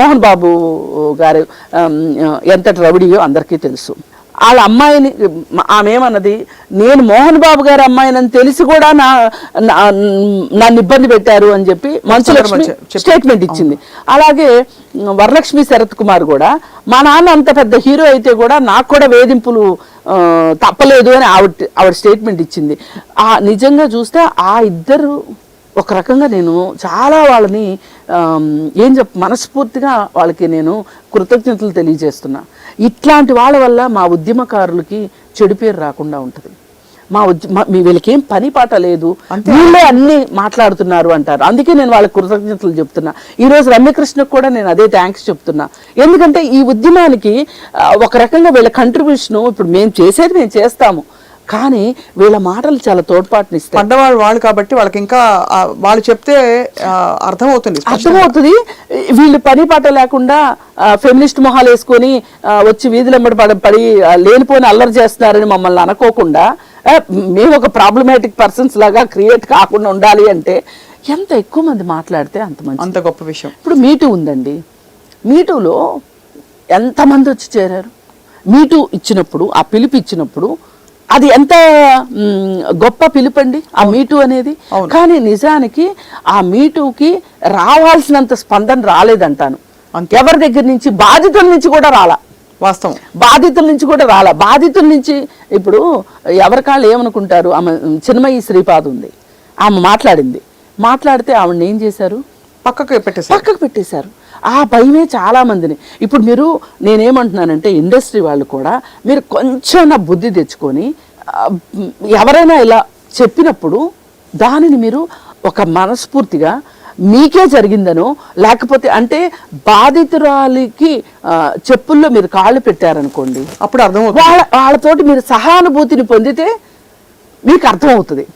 మోహన్ బాబు గారు ఎంతటి రౌడీయో అందరికీ తెలుసు. వాళ్ళ అమ్మాయిని ఆమె ఏమన్నది, నేను మోహన్ బాబు గారి అమ్మాయినని తెలిసి కూడా నన్ను ఇబ్బంది పెట్టారు అని చెప్పి మంచులక్ష్మి స్టేట్మెంట్ ఇచ్చింది. అలాగే వరలక్ష్మి శరత్ కుమార్ కూడా మా నాన్న అంత పెద్ద హీరో అయితే కూడా నాకు కూడా వేధింపులు తప్పలేదు అని ఆవిడ స్టేట్మెంట్ ఇచ్చింది. నిజంగా చూస్తే ఆ ఇద్దరు ఒక రకంగా నేను చాలా వాళ్ళని మనస్ఫూర్తిగా వాళ్ళకి నేను కృతజ్ఞతలు తెలియజేస్తున్నా. ఇట్లాంటి వాళ్ళ వల్ల మా ఉద్యమకారులకి చెడు పేరు రాకుండా ఉంటుంది. వీళ్ళకేం పని పాట లేదు, వీళ్ళే అన్ని మాట్లాడుతున్నారు అంటారు. అందుకే నేను వాళ్ళకి కృతజ్ఞతలు చెప్తున్నా. ఈరోజు రమ్యకృష్ణకు కూడా నేను అదే థ్యాంక్స్ చెప్తున్నా. ఎందుకంటే ఈ ఉద్యమానికి ఒక రకంగా వీళ్ళ కంట్రిబ్యూషన్ ఇప్పుడు మేము చేస్తాము, కానీ వీళ్ళ మాటలు చాలా తోడ్పాటునిస్తాయి. వాళ్ళు కాబట్టి వాళ్ళకి ఇంకా వాళ్ళు చెప్తే అర్థమవుతుంది. వీళ్ళు పని పాట లేకుండా ఫెమినిస్ట్ మొహాలు వేసుకొని వచ్చి వీధులెంబడి పడి లేనిపోని అల్లరి చేస్తున్నారని మమ్మల్ని అనుకోకుండా మేము ఒక ప్రాబ్లమాటిక్ పర్సన్స్ లాగా క్రియేట్ కాకుండా ఉండాలి అంటే ఎంత ఎక్కువ మంది మాట్లాడితే అంత గొప్ప విషయం. ఇప్పుడు మీటూ ఉందండి. మీటూలో ఎంతమంది వచ్చి చేరారు? మీటూ ఇచ్చినప్పుడు, ఆ పిలుపు ఇచ్చినప్పుడు అది ఎంత గొప్ప పిలుపండి ఆ మీటూ అనేది. కానీ నిజానికి ఆ మీటూకి రావాల్సినంత స్పందన రాలేదంటాను. ఎవరి దగ్గర నుంచి? బాధితుల నుంచి కూడా రాలా. వాస్తవం, బాధితుల నుంచి కూడా రాలా. బాధితుల నుంచి ఇప్పుడు ఎవరికాళ్ళు ఏమనుకుంటారు? ఆమె చిన్మయి శ్రీపాద్ ఉంది, ఆమె మాట్లాడితే ఆవిడని ఏం చేశారు? పక్కకు పెట్టేశారు. ఆ భయమే చాలా మందిని. ఇప్పుడు నేనేమంటున్నానంటే ఇండస్ట్రీ వాళ్ళు కూడా మీరు కొంచెం నా బుద్ధి తెచ్చుకొని ఎవరైనా ఇలా చెప్పినప్పుడు దానిని మీరు ఒక మనస్ఫూర్తిగా మీకే జరిగిందనో, లేకపోతే అంటే బాధితురాలికి చెప్పుల్లో మీరు కాళ్ళు పెట్టారనుకోండి, అప్పుడు అర్థమవుతుంది. వాళ్ళతోటి మీరు సహానుభూతిని పొందితే మీకు అర్థమవుతుంది.